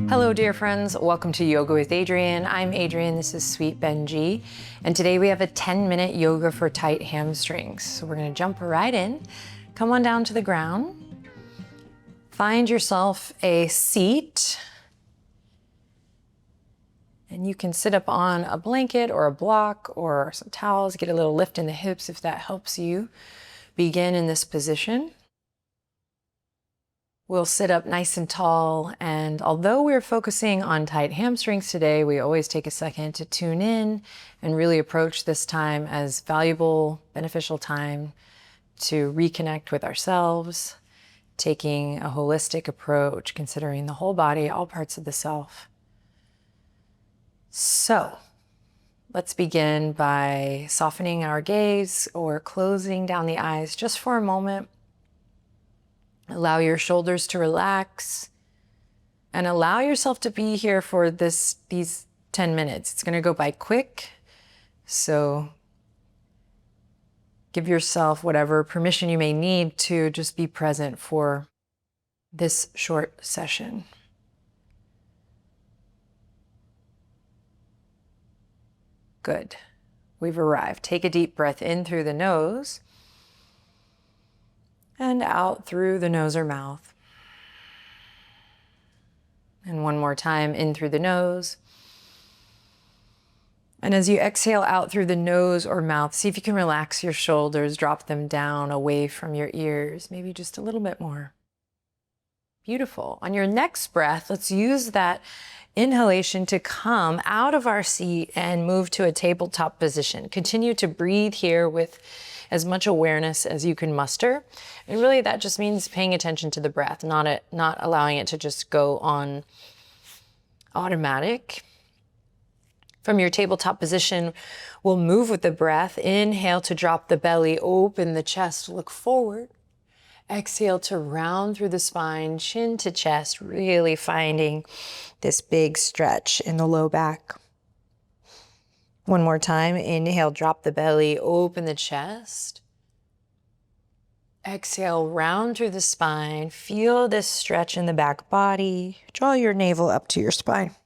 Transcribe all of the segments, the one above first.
Hello, dear friends. Welcome to Yoga with Adriene. I'm Adriene. This is Sweet Benji. And today we have a 10-minute yoga for tight hamstrings. So we're going to jump right in. Come on down to the ground. Find yourself a seat. And you can sit up on a blanket or a block or some towels. Get a little lift in the hips if that helps you begin in this position. We'll sit up nice and tall, and although we're focusing on tight hamstrings today, we always take a second to tune in and really approach this time as valuable, beneficial time to reconnect with ourselves, taking a holistic approach, considering the whole body, all parts of the self. So, let's begin by softening our gaze or closing down the eyes just for a moment. Allow your shoulders to relax and allow yourself to be here for these 10 minutes. It's going to go by quick, so give yourself whatever permission you may need to just be present for this short session. Good. We've arrived. Take a deep breath in through the nose and out through the nose or mouth. And one more time, in through the nose. And as you exhale out through the nose or mouth, see if you can relax your shoulders, drop them down away from your ears, maybe just a little bit more. Beautiful. On your next breath, let's use that inhalation to come out of our seat and move to a tabletop position. Continue to breathe here with as much awareness as you can muster. And really that just means paying attention to the breath, not allowing it to just go on automatic. From your tabletop position, we'll move with the breath. Inhale to drop the belly, open the chest, look forward. Exhale to round through the spine, chin to chest, really finding this big stretch in the low back. One more time, inhale, drop the belly, open the chest. Exhale, round through the spine, feel this stretch in the back body. Draw your navel up to your spine.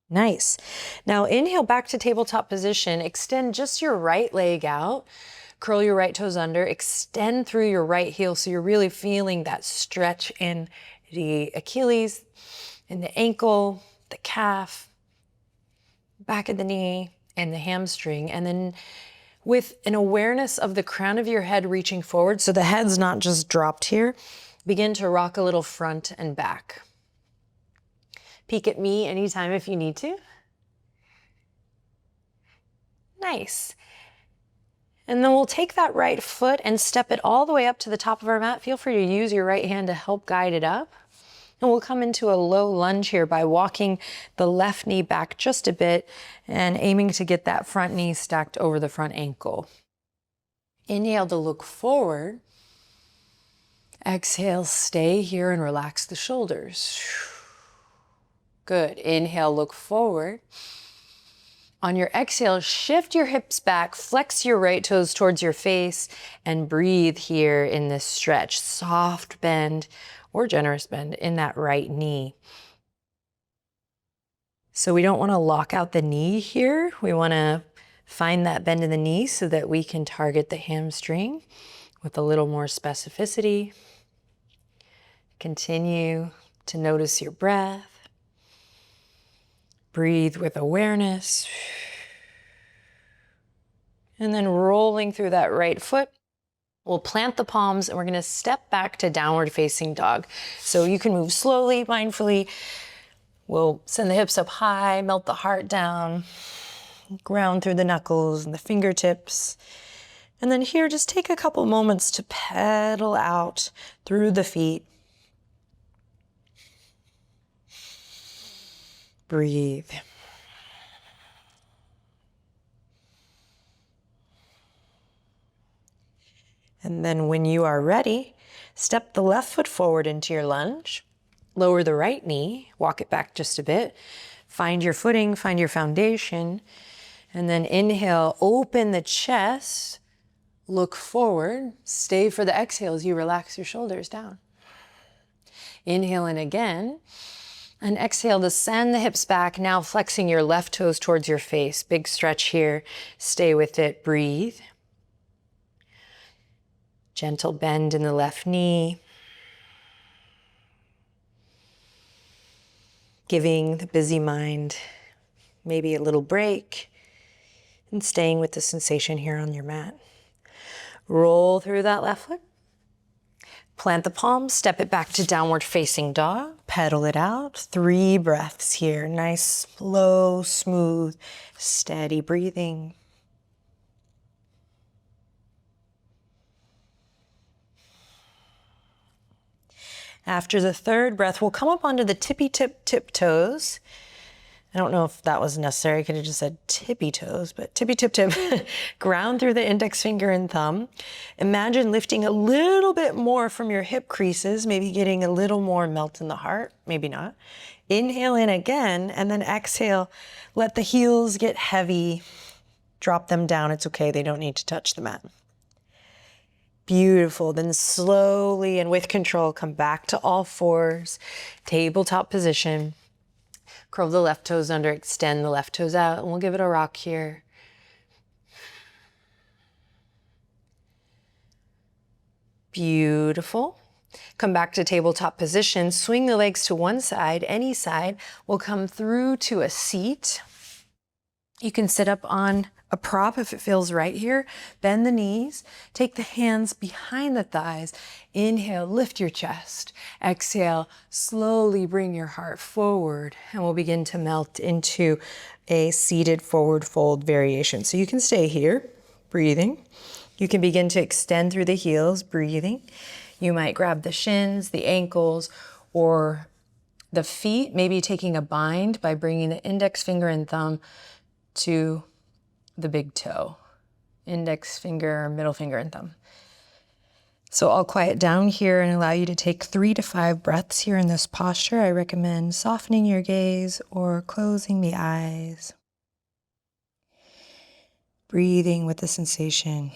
Nice. Now inhale back to tabletop position, extend just your right leg out. Curl your right toes under, extend through your right heel so you're really feeling that stretch in the Achilles, in the ankle, the calf, back of the knee, and the hamstring. And then with an awareness of the crown of your head reaching forward, so the head's not just dropped here, begin to rock a little front and back. Peek at me anytime if you need to. Nice. And then we'll take that right foot and step it all the way up to the top of our mat. Feel free to use your right hand to help guide it up. And we'll come into a low lunge here by walking the left knee back just a bit and aiming to get that front knee stacked over the front ankle. Inhale to look forward. Exhale, stay here and relax the shoulders. Good. Inhale, look forward. On your exhale, shift your hips back, flex your right toes towards your face, and breathe here in this stretch. Soft bend or generous bend in that right knee. So we don't want to lock out the knee here. We want to find that bend in the knee so that we can target the hamstring with a little more specificity. Continue to notice your breath. Breathe with awareness. And then rolling through that right foot, we'll plant the palms and we're going to step back to downward facing dog. So you can move slowly, mindfully. We'll send the hips up high, melt the heart down, ground through the knuckles and the fingertips. And then here, just take a couple moments to pedal out through the feet. Breathe. And then when you are ready, step the left foot forward into your lunge. Lower the right knee, walk it back just a bit. Find your footing, find your foundation. And then inhale, open the chest, look forward, stay for the exhale as you relax your shoulders down. Inhale in again. And exhale to send the hips back, now flexing your left toes towards your face. Big stretch here. Stay with it. Breathe. Gentle bend in the left knee. Giving the busy mind maybe a little break and staying with the sensation here on your mat. Roll through that left foot. Plant the palms, step it back to downward facing dog, pedal it out. 3 breaths here. Nice, slow, smooth, steady breathing. After the 3rd breath, we'll come up onto the tippy tip toes. I don't know if that was necessary. I could have just said tippy toes, but tippy tip. Ground through the index finger and thumb. Imagine lifting a little bit more from your hip creases, maybe getting a little more melt in the heart, maybe not. Inhale in again, and then exhale. Let the heels get heavy. Drop them down. It's okay. They don't need to touch the mat. Beautiful. Then slowly and with control, come back to all fours. Tabletop position. Curl the left toes under, extend the left toes out, and we'll give it a rock here. Beautiful. Come back to tabletop position. Swing the legs to one side, any side. We'll come through to a seat. You can sit up on a prop if it feels right here. Bend the knees. Take the hands behind the thighs. Inhale, lift your chest. Exhale, slowly bring your heart forward, and we'll begin to melt into a seated forward fold variation. So you can stay here, breathing. You can begin to extend through the heels, breathing. You might grab the shins, the ankles, or the feet, maybe taking a bind by bringing the index finger and thumb to the big toe. Index finger, middle finger, and thumb. So I'll quiet down here and allow you to take 3 to 5 breaths here in this posture. I recommend softening your gaze or closing the eyes. Breathing with the sensation.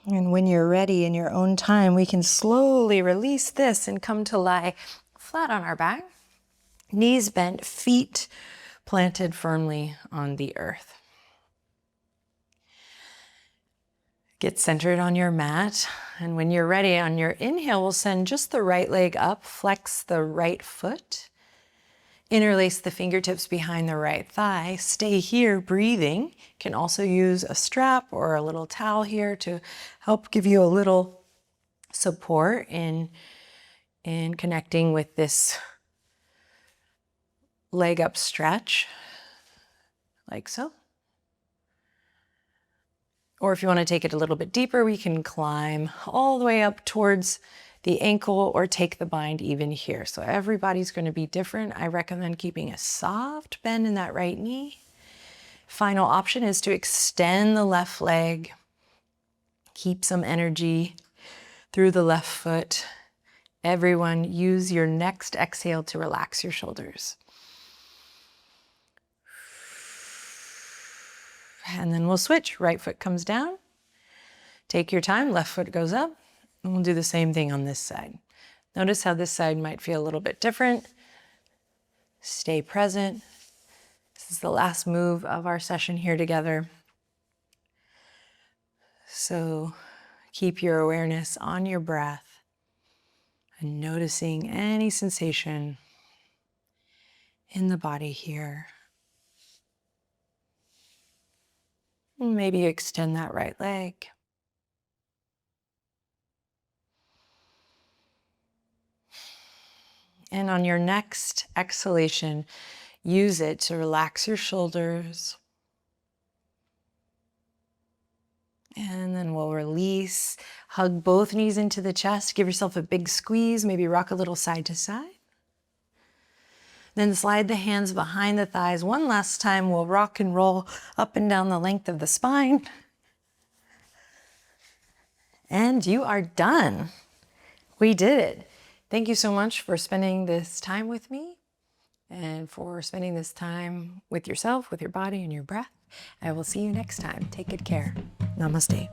And when you're ready in your own time, we can slowly release this and come to lie flat on our back. Knees bent, feet planted firmly on the earth. Get centered on your mat. And when you're ready, on your inhale, we'll send just the right leg up, flex the right foot. Interlace the fingertips behind the right thigh. Stay here breathing. Can also use a strap or a little towel here to help give you a little support in connecting with this leg up stretch, like so. Or if you want to take it a little bit deeper, we can climb all the way up towards the ankle or take the bind even here. So everybody's going to be different. I recommend keeping a soft bend in that right knee. Final option is to extend the left leg. Keep some energy through the left foot. Everyone, use your next exhale to relax your shoulders. And then we'll switch. Right foot comes down. Take your time. Left foot goes up. And we'll do the same thing on this side. Notice how this side might feel a little bit different. Stay present. This is the last move of our session here together. So keep your awareness on your breath and noticing any sensation in the body here. And maybe extend that right leg. And on your next exhalation, use it to relax your shoulders. And then we'll release, hug both knees into the chest, give yourself a big squeeze, maybe rock a little side to side. Then slide the hands behind the thighs. One last time, we'll rock and roll up and down the length of the spine. And you are done. We did it. Thank you so much for spending this time with me and for spending this time with yourself, with your body and your breath. I will see you next time. Take good care. Namaste.